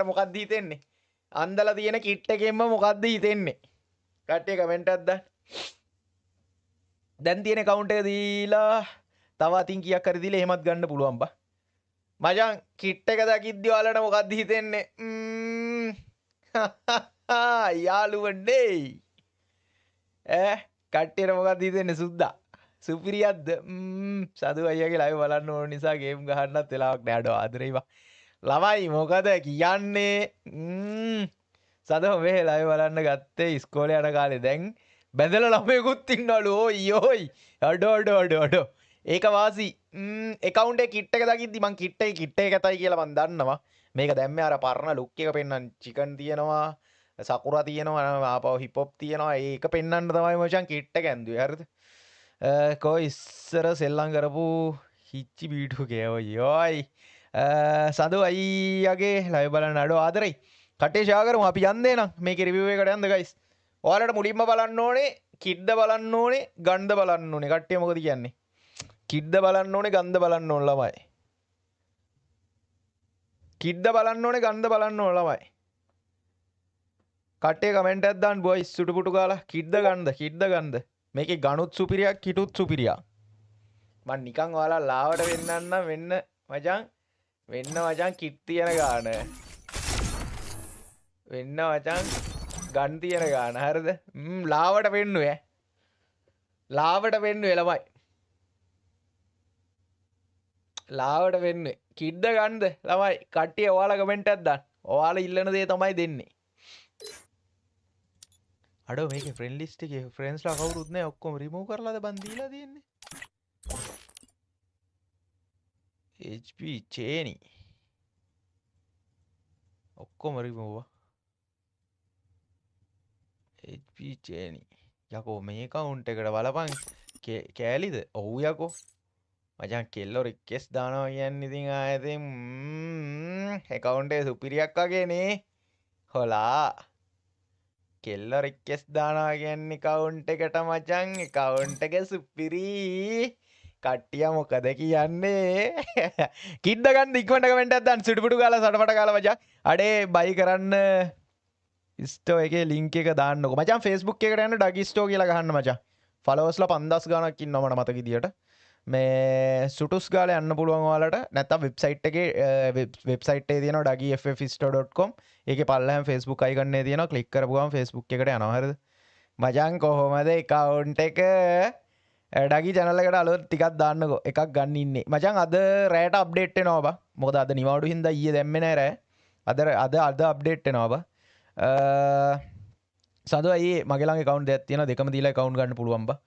ඔයාලට මොකක්ද හිතෙන්නේ? අන්දලා තියෙන කිට් එකෙන්ම මොකක්ද හිතෙන්නේ? කට්ටිය කමෙන්ට් එකක් දාන්න. දැන් තියෙන account එක දීලා තව අතින් කීයක් හරි දීලා එහෙමත් ගන්න පුළුවන් බා. මචං කිට් එක දකිද්දි ඔයාලට මොකක්ද හිතෙන්නේ? යාළුවනේ. කට්ටියට මොකක්ද හිතෙන්නේ සුද්දා? සුපිරියක්ද? සදු අයියාගේ ලයිව් බලන්න ඕන නිසා ගේම් ගහන්නත් වෙලාවක් නෑ අඩෝ ආදරේවා. ළමයි මොකද කියන්නේ? සදෝ මේ ලයිව් බලන්න ගත්තේ ඉස්කෝලේ යන කාලේ. දැන් බැඳලා ළමයෙකුත් ඉන්නවලු. ඕයි. අඩෝ. ඒක වාසි. account එකේ කිට් එක දකිද්දි මං කිට් එක ඇතයි කියලා මං දන්නවා. මේක දැම්මේ අර පරණ ලුක් එක පෙන්නන්න චිකන් තියෙනවා, සකුරා තියෙනවා, ආපහු හිප් හොප් තියෙනවා. ඒක පෙන්නන්න තමයි මචං කිට් එක ඇන්දුවේ. හරිද? කෝ ඉස්සර සෙල්ලම් කරපු හිච්චි බීටු කේවයි. සඳු අයියාගේ ලයිව් බලන්න අඩෝ ආදරයි. කටේ ෂෙයා කරමු. අපි යන්නේ නම් මේකේ රිවිව් එකට යන්න ගයිස්. ඔයාලට මුලින්ම බලන්න ඕනේ, කිඩ්ද බලන්න ඕනේ, ගන්ධ බලන්න ඕනේ. කට්ටිය මොකද කියන්නේ? කිඩ්ද බලන්න ඕනේ, ගන්ධ බලන්න ඕනේ ළමයි. කිඩ්ද බලන්න ඕනේ, ගන්ධ බලන්න ඕනේ ළමයි. කට්ටිය කමෙන්ට් එකක් දාන්න බොයිස් සුටු පුටු ගාලා. කිඩ්ද ගන්ධ. මේකේ ගණුත් සුපිරියක්, කිටුත් සුපිරියක්. මං නිකන් ඔයාලා ලාවට වෙන්නන්න වෙන්න මචං කිට් තියෙන ගාන. වෙන්න මචං ගන් තියෙන ගාන. හරිද? ලාවට වෙන්නුවේ. ලාවට වෙන්නුවේ ළමයි. ලාවට වෙන්නේ. කිඩ්ද ගන්ධ ළමයි. කට්ටිය ඔයාලා කමෙන්ට් එකක් දාන්න. ඔයාලා ඉල්ලන දේ තමයි දෙන්නේ. අඩෝ මේකේ ෆ්‍රෙන්ඩ් ලිස්ට් එකේ ෆ්‍රෙන්ඩ්ස්ලා කවුරුත් නැහැ. ඔක්කොම රිමූව් කරලාද බන් දීලා තියෙන්නේ? HP චේනි ඔක්කොම රිමූව්. HP චේනි යකෝ මේ account එකට බලපන් කෑලිද? ඔව් යකෝ. මචං කෙල්ලෝ රික්වෙස්ට් දානවා කියන්නේ ඉතින් ආයෙත් account එක සුපිරියක් වගේ නේ. හොලා කෙල්ල රික්වෙස්ට් දානවා කියන්නේ account එකට මචං account එක සුපිරි. කට්ටිය මොකද කියන්නේ? කිඩ්ද ගන්න ඉක්මනට කමෙන්ට් එකක් දාන්න. සුටුපුටු ගාලා සටපට ගාලා මචං. අඩේ බයි කරන්න ස්ටෝ එකේ ලින්ක් එක දාන්නකො. මචං Facebook එකට යන්න ඩගි ස්ටෝ කියලා ගහන්න මචං. ෆලෝවර්ස්ලා 5000 ගණක් ඉන්නවා මට මතක විදියට. මේ සුටුස් ගාලා යන්න පුළුවන් ඔයාලට. නැත්නම් වෙබ්සයිට් එකේ වෙබ්සයිට් එකේ තියෙනවා dagifffstore.com. ඒකේ පල්ලෙහාම Facebook icon එකේ තියෙනවා. ක්ලික් කරපුවම Facebook එකට යනවා. හරිද? මචං කොහොමද account එක ඩගි channel එකට අලුත් ටිකක් දාන්නකෝ. එකක් ගන්න ඉන්නේ. මචං අද රෑට අප්ඩේට් වෙනවා බා. මොකද අද නිවාඩු හින්දා ඊයේ දැම්මේ නෑ රෑ. අද අප්ඩේට් වෙනවා බා. සඳු අයියේ මගේ ළඟ account දෙකක් තියෙනවා. දෙකම දීලා account ගන්න පුළුවන් බා.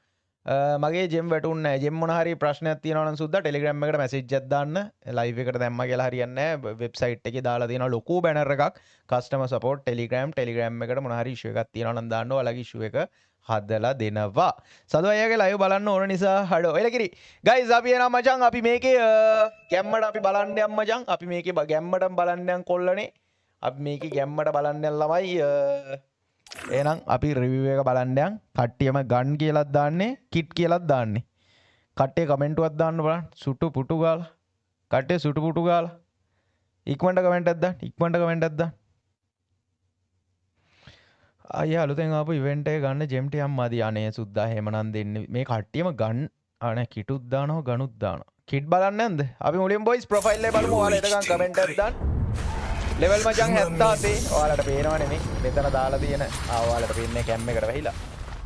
මගේ ජෙම් වැටුන්නේ නැහැ. ජෙම් මොන හරි ප්‍රශ්නයක් තියෙනවා නම් සුද්දා Telegram එකට මැසේජ් එකක් දාන්න. ලයිව් එකට දැම්මා කියලා හරියන්නේ නැහැ. වෙබ්සයිට් එකේ දාලා තියෙනවා ලොකු බැනර් එකක්. කස්ටමර් සපෝට් Telegram එකට මොන හරි ඉෂුව එකක් තියෙනවා නම් දාන්න. ඔයාලගේ ඉෂුව එක හදලා දෙනවා. සදු අයියාගේ ලයිව් බලන්න ඕන නිසා හඩෝ. එලකිරි. ගයිස් අපි එනවා මචං. අපි මේකේ ගැම්මට අපි බලන්න යම් මචං. අපි මේකේ ගැම්මටම බලන්න යම් කොල්ලනේ. අපි මේකේ ගැම්මට බලන්න යම් ළමයි. එහෙනම් අපි රිවිව් එක බලන්න යන්. කට්ටියම ගන් කියලාත් දාන්නේ, කිට් කියලාත් දාන්නේ. කට්ටිය කමෙන්ටුවක් දාන්න බලන්න. සුටු පුටු ගාලා. කට්ටිය සුටු පුටු ගාලා. ඉක්මනට කමෙන්ට් එකක් දාන්න. අයියා අලුතෙන් ආපු ඉවෙන්ට් එක ගන්න ජෙම්ටි අම්මාදී අනේ සුද්දා එහෙමනම් දෙන්නේ. මේ කට්ටියම ගන් අනේ කිටුත් දානවා, ගනුත් දානවා. කිට් බලන්න නැන්ද? අපි මුලින් බොයිස් ප්‍රොෆයිල් එක බලමු. ඔයාලා එතකන් කමෙන්ට් එකක් දාන්න. ලෙවල් මචං 78. ඔයාලට පේනවනේ මේ මෙතන දාලා තියෙන. ඔයාලට පේන්නේ කැම් එකට වැහිලා.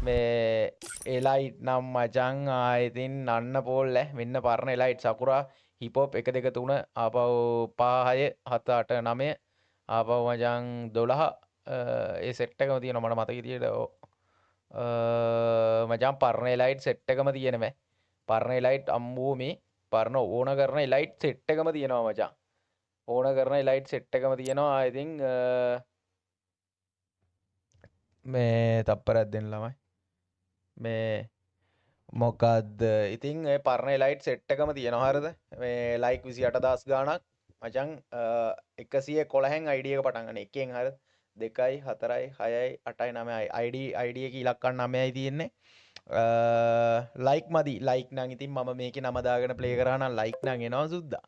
මේ එලයිට් නම් මචං ආයෙතින් නන්න පෝල් මෙන්න පරණ එලයිට් සකුරා හිප් හොප් 1 2 3 ආපහු 5 6 7 8 9 ආපහු මචං 12 ඒ සෙට් එකම තියෙනවා මට මතක විදියට. මචං පරණ එලයිට් සෙට් එකම තියෙනවා. පරණ එලයිට් අම්මෝ මේ පරණ ඕන කරන එලයිට් සෙට් එකම තියෙනවා මචං. ඕන කරන එලයිට් සෙට් එකම තියෙනවා. ඉතින් මේ තප්පරයක් දෙන්න ළමයි. මේ මොකද්ද? ඉතින් ඒ පරණ එලයිට් සෙට් එකම තියෙනවා. හරිද? මේ ලයික් 28000 ගාණක් මචං 111න් ID එක පටන් ගන්න. එකෙන් හරිද? 2යි 4යි 6යි 8යි 9යි ID එක ඉලක්කම් 9යි තියෙන්නේ. ලයික් මදි. ලයික් නම් ඉතින් මම මේකේ නම දාගෙන ප්ලේ කරා නම් ලයික් නම් එනවා සුද්දා.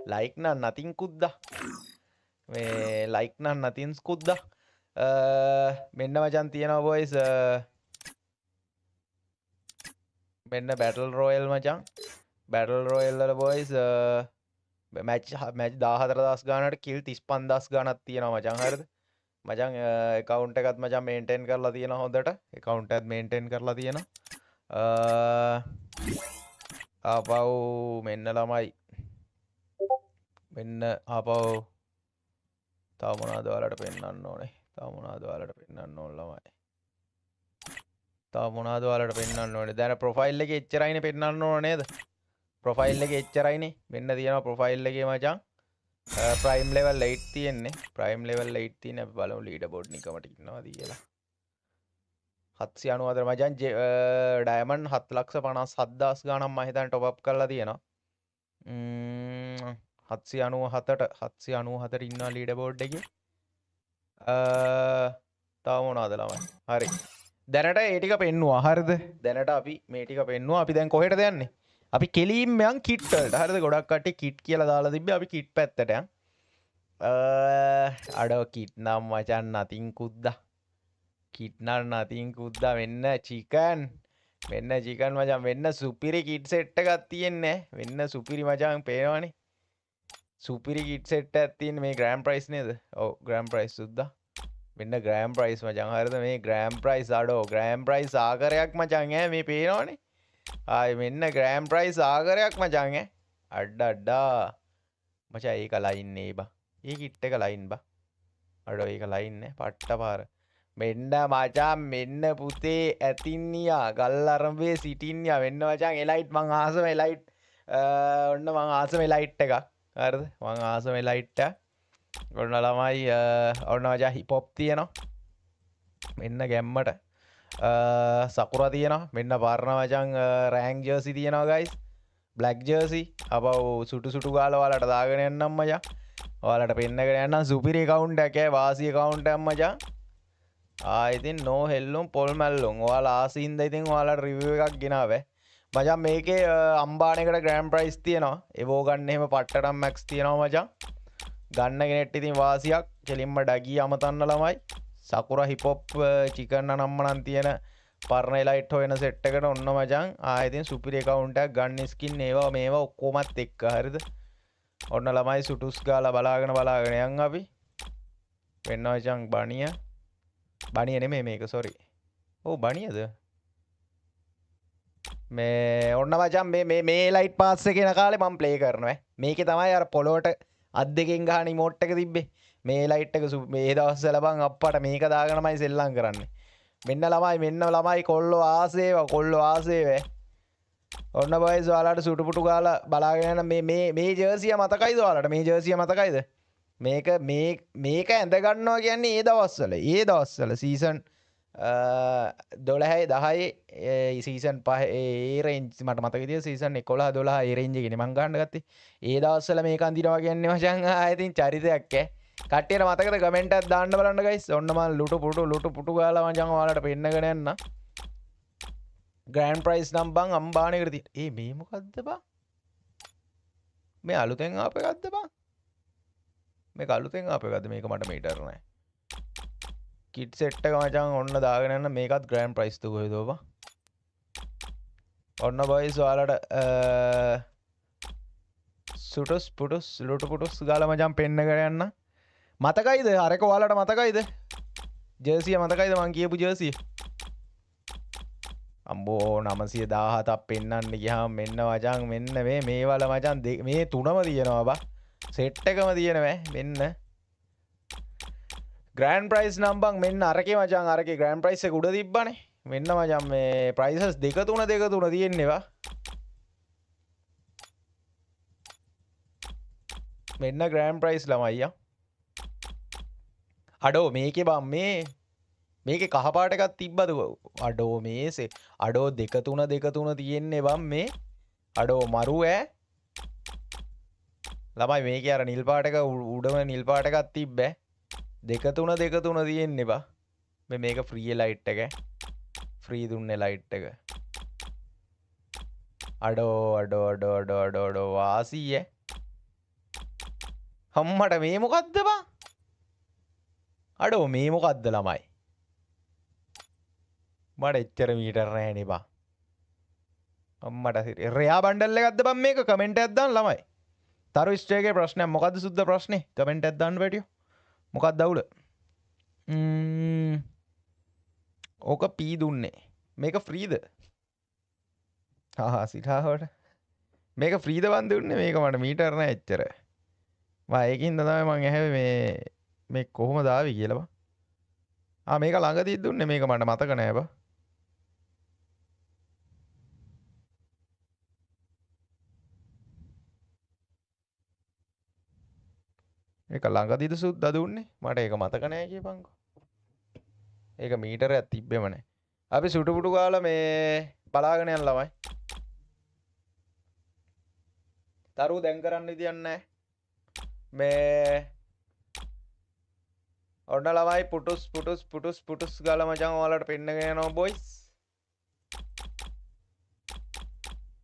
ලයික් නම් නතින් කුද්දා. මේ ලයික් නම් නතින් ස්කුද්දා මෙන්න මචන් තියෙනවා බොයිස් මෙන්න බැටල් රෝයල් මචං බැටල් රෝයල් වල බොයිස් මැච් 14000 ගානට කිල් 35000 ගානක් තියෙනවා මචං හරිද මචං account එකත් මචං maintain කරලා තියෙනවා හොඳට account එකත් maintain කරලා තියෙනවා ආපහු මෙන්න ළමයි මෙන්න ආපහු තව මොනවද ඔයාලට පෙන්වන්න ඕනේ තව මොනවද ඔයාලට පෙන්වන්න ඕන ළමයි තව මොනවද ඔයාලට පෙන්වන්න ඕනේ දැන් ප්‍රොෆයිල් එකේ එච්චරයිනේ පෙන්වන්න ඕන නේද ප්‍රොෆයිල් එකේ එච්චරයිනේ මෙන්න තියෙනවා ප්‍රොෆයිල් එකේ මචං ප්‍රයිම් ලෙවල් 8 තියෙන්නේ ප්‍රයිම් ලෙවල් 8 තියෙන අපි බලමු ලීඩර් බෝඩ් නිකමට ඉන්නවාද කියලා 794 මචං ඩයමන්ඩ් 7,57,000 ගානක් මම හිතන්නේ টොප් අප් කරලා තියෙනවා 797ට ඉන්නවා ලීඩර් බෝඩ් එකේ තව මොනවද ළමයි හරි දැනට ඒ ටික පෙන්නුවා හරිද දැනට අපි මේ ටික පෙන්නුවා අපි දැන් කොහෙටද යන්නේ අපි කෙලින්ම යන් කිට් වලට හරිද ගොඩක් කට්ටිය කිට් කියලා දාලා තිබ්බේ අපි කිට් පැත්තට යන් අඩෝ කිට් නම් මචන් නතින් කුද්දා කිට් නම් නතින් කුද්දා මෙන්න චිකන් මචන් මෙන්න සුපිරි කිට් සෙට් එකක් තියෙන්නේ මෙන්න සුපිරි මචන් පේනවනේ සුපිරි කිට් සෙට් එකක් තියෙන්නේ මේ ග්‍රෑම් ප්‍රයිස් නේද ඔව් ග්‍රෑම් ප්‍රයිස් සුද්දා මෙන්න ග්‍රෑම් ප්‍රයිස් මචන් හරිද මේ ග්‍රෑම් ප්‍රයිස් අඩෝ ග්‍රෑම් ප්‍රයිස් ආකාරයක් මචන් මේ පේනවනේ ආයි මෙන්න ග්‍රෑම් ප්‍රයිස් ආකාරයක් මචන් අඩ්ඩා මචං ඒක ලයින් නේ බා ඒ කිට් එක ලයින් බා අඩෝ ඒක ලයින් නේ පට්ට පාර මෙන්න මචං මෙන්න පුතේ ඇතින්නියා ගල් අරඹේ සිටින්නියා මෙන්න මචං එලයිට් මං ආසම එලයිට් ඔන්න මං ආසම එලයිට් එකක් හරිද මං ආසම එලයිට් එක ඔන්න ළමයි ඔන්න මචං හිප් හොප් තියෙනවා මෙන්න ගැම්මට සකුරා තියෙනවා මෙන්න පරණ මචං රෑන්ක් ජර්සි තියෙනවා ගයිස් බ්ලැක් ජර්සි අපව සුටු ගාලා ඔයාලට දාගෙන යන්නම් මචං ඔයාලට පෙන්නගෙන යන්නම් සුපිරි account එකක් වාසි account එකක් මචං ඉතින් නෝ හෙල්ලුම් පොල් මැල්ලුම් ඔයාලා ආසින්ද ඉතින් ඔයාලට රිවිව් එකක් ගෙනාවේ මචං මේකේ අම්බානේකට ග්‍රෑන්ඩ් ප්‍රයිස් තියෙනවා එවෝ ගන්න එහෙම පට්ටටම් මැක්ස් තියෙනවා මචං ගන්න කෙනෙක්ට ඉතින් වාසියක් කෙලින්ම ඩගී අමතන්න ළමයි සකුරා හිප් හොප් චිකන් නම්මනම් තියෙන පරණ එලයිට් හොයන සෙට් එකට ඔන්න මචං ඉතින් සුපිරි account එකක් ගන්න ස්කින් ඒවා මේවා ඔක්කොමත් එක්ක හරිද ඔන්න ළමයි සුටුස් ගාලා බලාගෙන යන් අපි වෙන්න මචං බණිය නෙමෙයි මේක සෝරි ඔව් බණියද මේ ඔන්න මචං මේ ලයිට් පාස් එකේ යන කාලේ මම ප්ලේ කරනවා මේකේ තමයි අර පොළොවට අත් දෙකෙන් ගහන ඉමෝට් එක තිබ්බේ මේ ලයිට් එක මේ දවස්වල බං අප්පට මේක දාගෙනමයි සෙල්ලම් කරන්නේ මෙන්න ළමයි කොල්ලෝ ආසේව ඔන්න බොයිස් ඔයාලට සුටු පුටු ගාලා බලාගෙන යන මේ ජර්සිය මතකයිද ඔයාලට මේ ජර්සිය මතකයිද මේක ඇඳ ගන්නවා කියන්නේ ඒ දවස්වල සීසන් 12 10 සීසන් 5 ඒ රේන්ජ් මට මතක විදියට සීසන් 11 12 ඒ රේන්ජ් එකනේ මං ගන්න ගත්තේ ඒ දවස්වල මේක අඳිනවා කියන්නේ මචං ඉතින් චරිතයක් කට්ටියට මතකද කමෙන්ට් එකක් දාන්න බලන්න ගයිස් ඔන්න මම ලුටු පුටු ගාලා මචං ඔයාලට පෙන්නගෙන යන්න ග්‍රෑන්ඩ් ප්‍රයිස් නම් බං අම්බානේකට තියෙන මේ මොකද්ද බං මේ අලුතෙන් ආපු එකක්ද බං මේක අලුතෙන් ආපු එකක්ද මේක මට මීටර් නෑ කිට් සෙට් එක මචං ඔන්න දාගෙන යන්න මේකත් ග්‍රෑන්ඩ් ප්‍රයිස් තු කොහෙද බං ඔන්න බොයිස් ඔයාලට සුටුස් පුටුස් ලුටු පුටුස් ගාලා මචං පෙන්නගෙන යන්න මතකයිද අරක ඔයාලට මතකයිද ජර්සිය මතකයිද මං කියපු ජර්සිය අම්බෝ 917ක් පෙන්නන්න ගියාම මෙන්න මචං මෙන්න මේ වල මචං මේ තුනම තියෙනවා බා සෙට් එකම තියෙනවා මෙන්න ග්‍රෑන්ඩ් ප්‍රයිස් නම් බං මෙන්න අරකේ මචං අරකේ ග්‍රෑන්ඩ් ප්‍රයිස් එක උඩ තිබ්බනේ මෙන්න මචං මේ ප්‍රයිසස් දෙක තුන තියෙන්නේ වා මෙන්න ග්‍රෑන්ඩ් ප්‍රයිස් ළමයි අයියා අඩෝ මේකේ බං මේකේ කහ පාට එකක් තිබ්බද අඩෝ මේසේ අඩෝ දෙක තුන තියෙන්නේ බං මේ අඩෝ මරු ළමයි මේකේ අර නිල් පාට එක උඩම නිල් පාට එකක් තිබ්බේ දෙක තුන තියෙන්නේ බා මේක ෆ්‍රී ලයිට් එක ෆ්‍රී දුන්නේ ලයිට් එක අඩෝ වාසිය අම්මට මේ මොකද්ද බා අඩෝ මේ මොකද්ද ළමයි මට එච්චර මීටර නෑනේ බා අම්මට සිරි රෙයා බණ්ඩල් එකක්ද බං මේක කමෙන්ට් එකක් දාන්න ළමයි තරු ස්ටේගේ ප්‍රශ්නයක් මොකද්ද සුද්ධ ප්‍රශ්නේ කමෙන්ට් එකක් දාන්න බැටියෝ මොකක්ද අවුල ඕක පී දුන්නේ මේක ෆ්‍රීද සිරාවට මේක ෆ්‍රීද බන් දුන්නේ මේක මට මීටර නෑ එච්චර මම ඒකින්ද තමයි මං ඇහැවේ මේ කොහොමද ආවේ කියලා බං මේක ළඟදී දුන්නේ මේක මට මතක නෑ බං ඒක ළඟදීද සුද්දා දුන්නේ මට ඒක මතක නෑ කියපන්කෝ ඒක මීටරයක් තිබ්බෙම නෑ අපි සුටු පුටු ගාලා මේ බලාගෙන යන්න ළමයි තරු දැන් කරන්න විදියක් නෑ මේ ඔන්න ළමයි පුටුස් ගාලා මචං ඔයාලට පෙන්නගෙන යනවා බොයිස්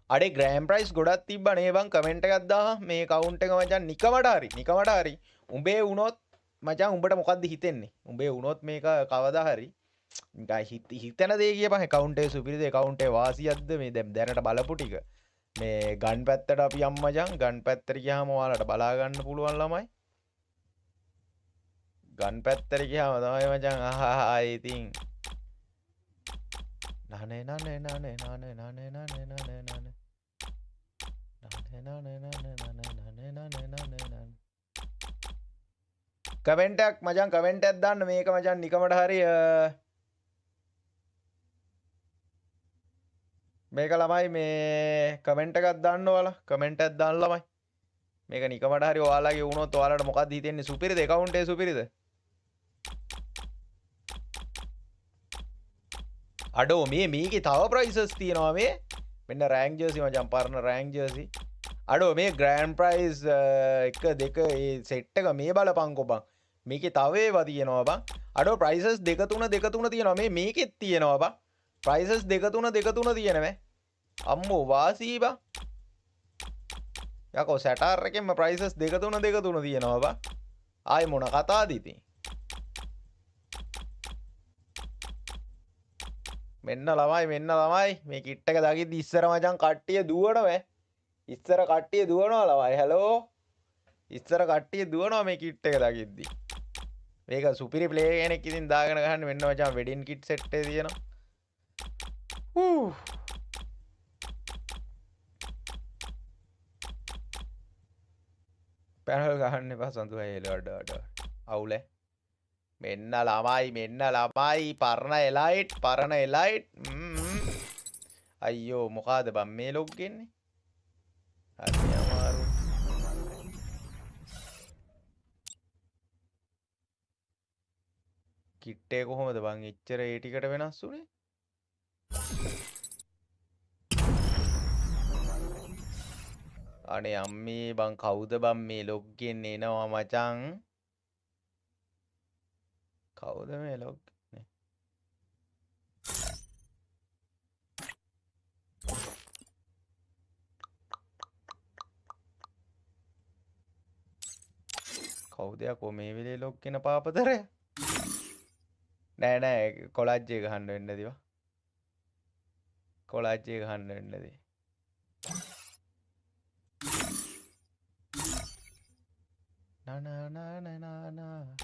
අඩේ ග්‍රෑන්ඩ් ප්‍රයිස් ගොඩක් තිබ්බා නේ බං කමෙන්ට් එකක් දාහන් මේ කවුන්ට් එක මචං නිකමට හරි උඹේ වුණොත් මචං උඹට මොකද්ද හිතෙන්නේ උඹේ වුණොත් මේක කවදා හරි හිතන දේ කියපන් account එකේ සුපිරිද account එකේ වාසියක්ද මේ දැනට බලපු ටික මේ ගන් පැත්තට අපි යම් මචං ගන් පැත්තට ගියාම ඔයාලට බලා ගන්න පුළුවන් ළමයි ගන් පැත්තට ගියාම තමයි මචං ඉතින් නානේ කමෙන්ට් එකක් මචං කමෙන්ට් එකක් දාන්න මේක මචං නිකමට හරි මේක ළමයි මේ කමෙන්ට් එකක් දාන්න ඔයාලා කමෙන්ට් එකක් දාන්න ළමයි මේක නිකමට හරි ඔයාලගේ වුණොත් ඔයාලට මොකක්ද හිතෙන්නේ සුපිරිද account එකේ සුපිරිද අඩෝ මේකේ තව ප්‍රයිසස් තියෙනවා මේ මෙන්න රෑන්ක් ජර්සි මචං පරණ රෑන්ක් ජර්සි අඩෝ මේ ග්‍රෑන්ඩ් ප්‍රයිස් 1 2 ඒ සෙට් එක මේ බලපන්කෝ බං මේකේ තව ඒවා තියෙනවා බං අඩෝ ප්‍රයිසස් 2 3 තියෙනවා මේකෙත් තියෙනවා බං ප්‍රයිසස් 2 3 තියෙනවා අම්මෝ වාසී බං යකෝ සැටාර් එකෙන්ම ප්‍රයිසස් 2 3 තියෙනවා බං ආයි මොන කතාවද ඉතින් මෙන්න ළමයි මේ කිට් එක දකිද්දි ඉස්සර මචං කට්ටිය දුවනවා ඉස්සර කට්ටිය දුවනවා ළමයි හැලෝ ඉස්සර කට්ටිය දුවනවා මේ කිට් එක දකිද්දි මේක සුපිරි ප්ලේ කෙනෙක් ඉතින් දාගෙන ගහන්න මෙන්න මචං වෙඩින් කිට් සෙට් එකේ තියෙනවා පැනල් ගහන්න එපා සඳු අයියලා අඩ අවුලේ මෙන්න ළමයි පරණ එලයිට් අයියෝ මොකද බං මේ ලොග් ගෙන්නේ හරි අමාරු කිට් එක කොහොමද බං එච්චර ඒ ටිකට වෙනස් උනේ අනේ අම්මේ බං කවුද බං මේ ලොග් ගෙන්නේ එනවා මචං කවුද මේ ලොග් කවුද යකෝ මේ වෙලේ ලොග් වෙන පාපතරය නෑ කොලජ්ජේ ගහන්න වෙන්න දිවා කොලජ්ජේ ගහන්න වෙන්න දී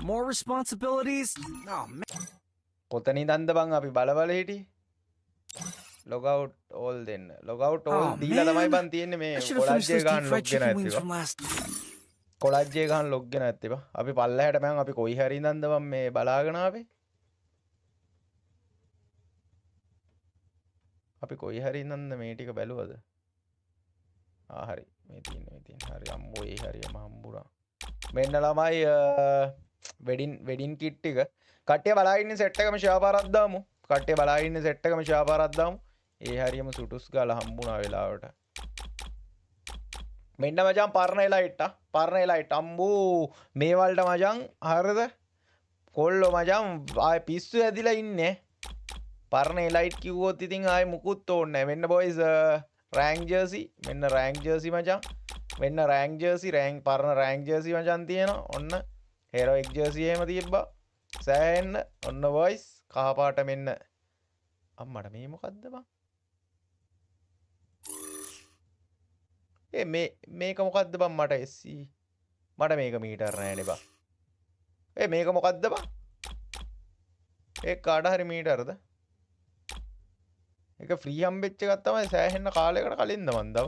More responsibilities? Oh man. කොතනින්ද බං අපි බලබල හිටියේ log out all දෙන්න log out all දීලා තමයි බං තියෙන්නේ මේ කොලජ්ජේ ගහන්න ලොග් වෙන ඇත්තේ කොලජ්ජේ ගහන්න ලොග් වෙන ඇත්තේ බං අපි පල්ලහැට මං අපි කොයි හරි ඉඳන්ද බං මේ බලාගෙන ආවේ අපි කොයි හරි ඉඳන්ද මේ ටික බැලුවද හරි මේ තියෙන්නේ හරි අම්මෝ ඒ හරියම හම්බුණා මෙන්න ළමයි වෙඩින් කිට් එක කට්ටිය බලාගෙන ඉන්න සෙට් එකම ෂෙයා පාරක් දාමු කට්ටිය බලාගෙන ඉන්න සෙට් එකම ෂෙයා පාරක් දාමු ඒ හරියම සුටුස් ගාලා හම්බුණා වෙලාවට මෙන්න මචං පරණ එලයිට් අම්බෝ මේ වලට මචං හරිද කොල්ලෝ මචං ආයි පිස්සු ඇදිලා ඉන්නේ පරණ එලයිට් කිව්වොත් ඉතින් ආයි මුකුත් ඕනේ නැහැ මෙන්න බොයිස් රෑන්ක් ජර්සි මෙන්න රෑන්ක් ජර්සි මචං මෙන්න රෑන්ක් ජර්සි පරණ රෑන්ක් ජර්සි මචං තියෙනවා ඔන්න හෙරොයික් ජර්සි එහෙම තියබ්බා සෑහෙන්න ඔන්න වොයිස් කහ පාට මෙන්න අම්මට මේ මොකද්ද බං මේක මොකද්ද බං මට SC මට මේක මීටර් නෑනේ බං මේක මොකද්ද බං කාට හරි මීටරද ඒක ෆ්‍රී හම්බෙච්ච එකක් තමයි සෑහෙන්න කාලයකට කලින්ද මන්දව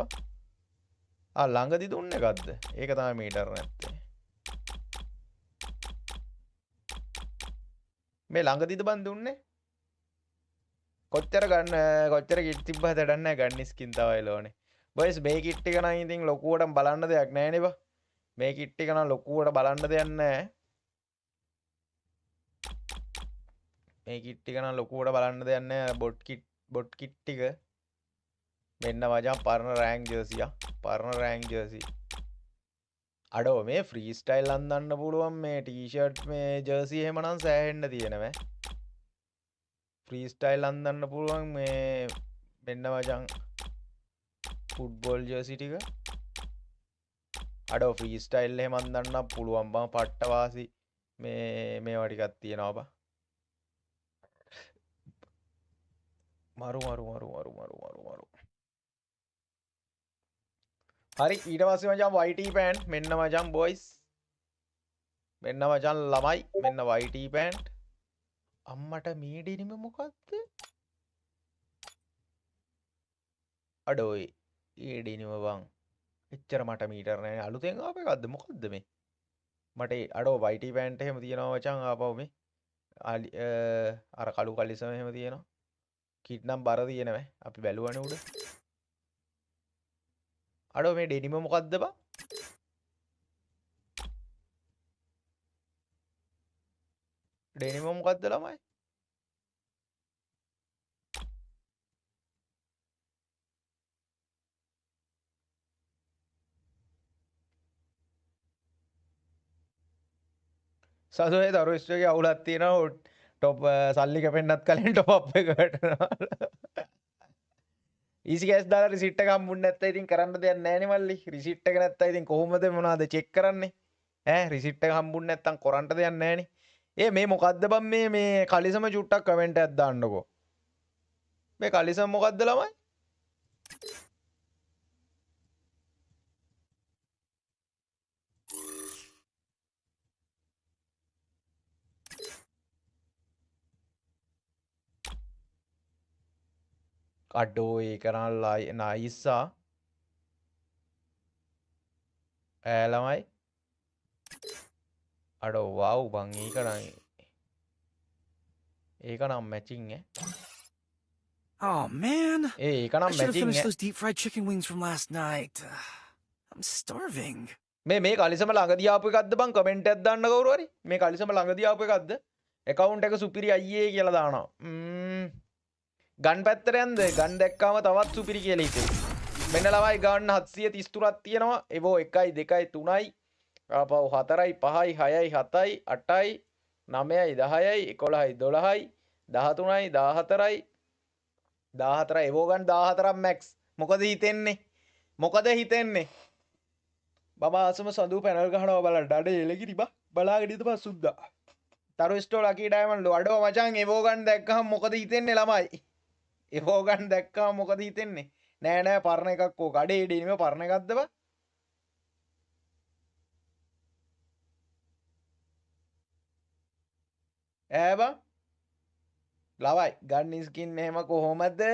ළඟදි දුන්න එකක්ද ඒක තමයි මීටර් නැත්තේ මේ ළඟදිද බන් දුන්නේ කොච්චර කිට් තිබ්බ හදන්න ගන්න ස්කින් තමයි ලෝනේ බොයිස් මේ කිට් එක නම් ඉතින් ලොකුවට බලන්න දෙයක් නැහැ නේ බා මේ කිට් එක නම් ලොකුවට බලන්න දෙයක් නැහැ මේ කිට් එක නම් ලොකුවට බලන්න දෙයක් නැහැ බොට් කිට් ටික මෙන්න මචං පරණ රෑන්ක් ජර්සි අඩෝ මේ ෆ්‍රී ස්ටයිල් අන්දන්න පුළුවන් මේ ටී-ෂර්ට් මේ ජර්සි එහෙමනම් සෑහෙන්න තියෙනවා ෆ්‍රී ස්ටයිල් අන්දන්න පුළුවන් මේ මෙන්න මචං ෆුට්බෝල් ජර්සි ටික අඩෝ ෆ්‍රී ස්ටයිල් එහෙම අන්දන්න පුළුවන් බං පට්ට වාසි මේවා ටිකක් තියෙනවා බං මරු හරි ඊට පස්සේ මචං YT පෑන්ට් මෙන්න මචං බොයිස් මෙන්න මචං ළමයි මෙන්න YT පෑන්ට් අම්මට මේ ඩෙනිම මොකක්ද අඩෝ ඒ ඩෙනිම බං එච්චර මට මීටර් නෑ අලුතෙන් ආපු එකක්ද මොකද්ද මේ මට අඩෝ YT පෑන්ට් එහෙම තියෙනවා මචං ආපහු මේ අර කළු කලිසම එහෙම තියෙනවා කිට් නම් බර තියෙනවා අපි බැලුවනේ උඩ අඩෝ මේ ඩෙනිම මොකද්ද බං ඩෙනිම මොකද්ද ළමයි සසුවේ දරු ස්ටෝගේ අවුලක් තියෙනවා ටොප් සල්ලි කැපෙන්නත් කලින් ටොප් අප් එකට ඊසි කෑෂ් දාලා රිසිට් එක හම්බුනේ නැත්නම් ඉතින් කරන්න දෙයක් නැහැ නේ මල්ලි රිසිට් එක නැත්නම් ඉතින් කොහොමද මොනවද චෙක් කරන්නේ රිසිට් එක හම්බුනේ නැත්නම් කරන්න දෙයක් නැහැ නේ මේ මොකද්ද බම් මේ කලිසම චුට්ටක් කමෙන්ට් එකක් දාන්නකෝ මේ කලිසම මොකද්ද ළමයි අඩෝ ඒක නම් නයිසා ළමයි අඩෝ වව් බං ඒක නම් මැචින් Oh man. ඒක නම් I should have matching finished those deep fried chicken wings from last night. I'm starving. මේ කලිසම ළඟදී ආපු එකක්ද බං කමෙන්ට් එකක් දාන්න කවුරු හරි මේ කලිසම ළඟදී ආපු එකක්ද account එක සුපිරි අයියේ කියලා දානවා ගන් පැත්තට යන්ද ගන් දැක්කාම තවත් සුපිරි කියලා හිතේ මෙන්න ළමයි ගන්න 733ක් තියෙනවා ඒවෝ 1යි 2යි 3යි ආපහු 4යි 5යි 6යි 7යි 8යි 9යි 10යි 11යි 12යි 13යි 14යි 14යි ඒවෝ ගන්න 14ක් මැක්ස් මොකද හිතෙන්නේ බබා අසම සඳු පැනල් ගහනවා බලන්න ඩඩේ එලගිරි බා බලාගෙන ඉඳපන් සුද්දා තරු ස්ටෝල් අකී ඩයමන්ඩ් අඩෝ මචං ඒවෝ ගන්න දැක්කම මොකද හිතෙන්නේ ළමයි ඒවෝ ගන්න දැක්කම මොකද හිතෙන්නේ නෑ පරණ එකක් ඕක අඩේ ඩෙනිම පරණ එකක්ද බා ඈ බා ලවයි ගන්න ස්කින් එහෙම කොහොමද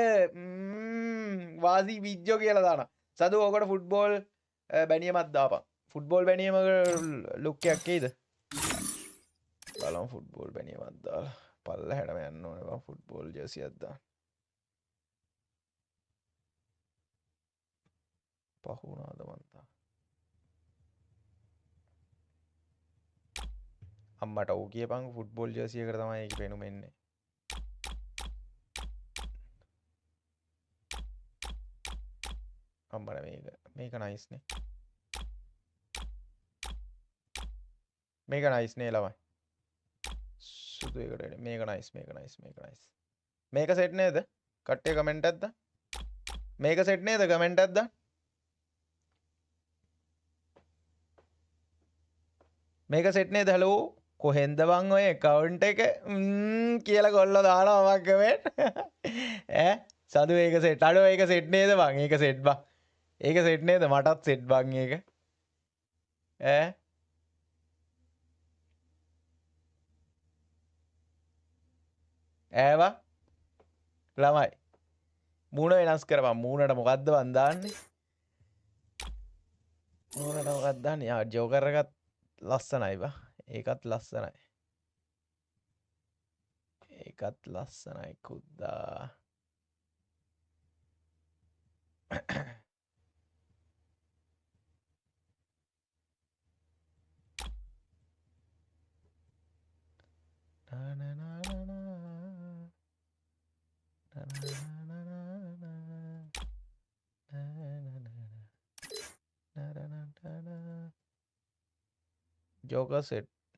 වාසි විජ්ජෝ කියලා දානවා සදු ඕකට ෆුට්බෝල් බැනියමක් දාපන් ෆුට්බෝල් බැනියම ලුක් එකක් එයිද බලමු ෆුට්බෝල් බැනියමක් දාලා පල්ලහැටම යන්න ඕනේ බං ෆුට්බෝල් ජර්සියක් දාන්න පහුණාද මන්තා අම්මට ඔව් කියපන් ෆුට්බෝල් ජර්සි එකට තමයි ඒක පෙනුම එන්නේ අම්මට මේක නයිස් නේ මේක නයිස් නේ ළමයි සුදු එකට මේක නයිස් මේක සෙට් නේද කට්ටිය කමෙන්ට් එකක් දාන්න මේක සෙට් නේද කමෙන්ට් එකක් දාන්න මේක සෙට් නේද හලෝ කොහෙන්ද බං ඔය කවුන්ට් එක කියලා කොල්ලෝ දානවා මං කමෙන්ට් ඈ සදු ඒක සෙට් අඩෝ ඒක සෙට් නේද බං ඒක සෙට් බං ඒක සෙට් නේද මටත් සෙට් බං ඒක ඈ ඈවා ළමයි මූණ වෙනස් කරපන් මූණට මොකද්ද බං දාන්නේ මූණට මොකක්ද දාන්නේ යා ජෝකර් එකත් ලස්සනයි බා ඒකත් ලස්සනයි ඒකත් ලස්සනයි කුද්දා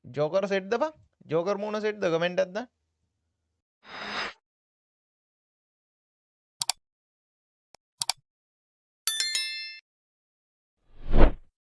ජෝකර් සෙට්ද බං ජෝකර් මූණ සෙට්ද කමෙන්ට් එකක් දාන්න